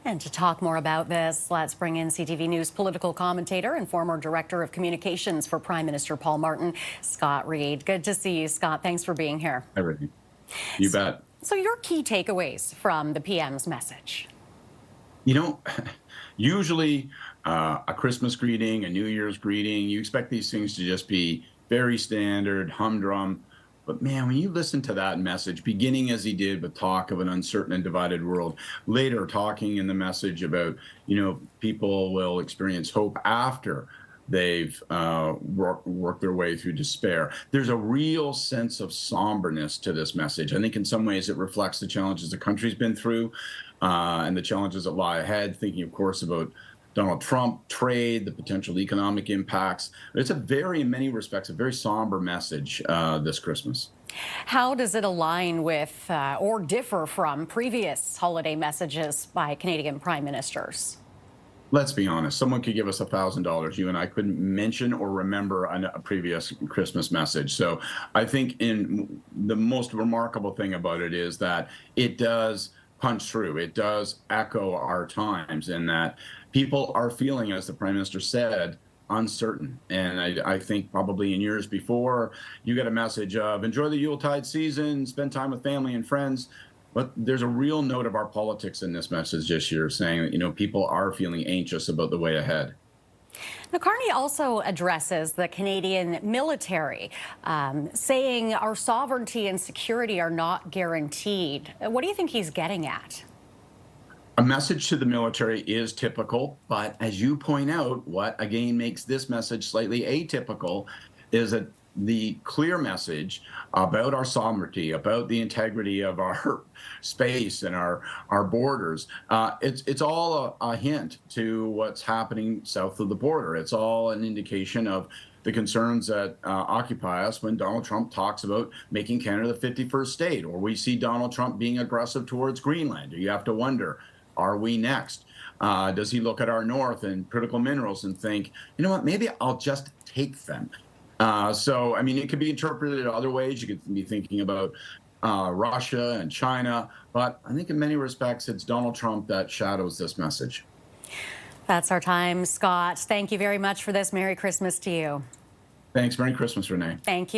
And to talk more about this, let's bring in CTV News political commentator and former director of communications for Prime Minister Paul Martin, Scott Reid. Good to see you, Scott. Thanks for being here. Everything. You bet. So your key takeaways from the PM's message? You know, usually a Christmas greeting, a New Year's greeting, you expect these things to just be very standard, humdrum. But man, when you listen to that message, beginning as he did with talk of an uncertain and divided world, later talking in the message about, people will experience hope after they've worked their way through despair. There's a real sense of somberness to this message. I think in some ways it reflects the challenges the country's been through and the challenges that lie ahead, thinking, of course, about Donald Trump, trade, the potential economic impacts. It's in many respects, a very somber message this Christmas. How does it align with or differ from previous holiday messages by Canadian prime ministers? Let's be honest, someone could give us $1,000. You and I couldn't mention or remember a previous Christmas message. So I think the most remarkable thing about it is that it does punch through. It does echo our times in that people are feeling, as the Prime Minister said, uncertain. And I think probably in years before, you get a message of enjoy the Yuletide season, spend time with family and friends. But there's a real note of our politics in this message this year, saying that, people are feeling anxious about the way ahead. Now, Carney also addresses the Canadian military, saying our sovereignty and security are not guaranteed. What do you think he's getting at? A message to the military is typical, but as you point out, what again makes this message slightly atypical is that the clear message about our sovereignty, about the integrity of our space and our borders, it's all a hint to what's happening south of the border. It's all an indication of the concerns that occupy us when Donald Trump talks about making Canada the 51st state, or we see Donald Trump being aggressive towards Greenland. You have to wonder, are we next? Does he look at our north and critical minerals and think, you know what, maybe I'll just take them? So, I mean, it could be interpreted other ways. You could be thinking about Russia and China, but I think in many respects, it's Donald Trump that shadows this message. That's our time, Scott. Thank you very much for this. Merry Christmas to you. Thanks. Merry Christmas, Renee. Thank you.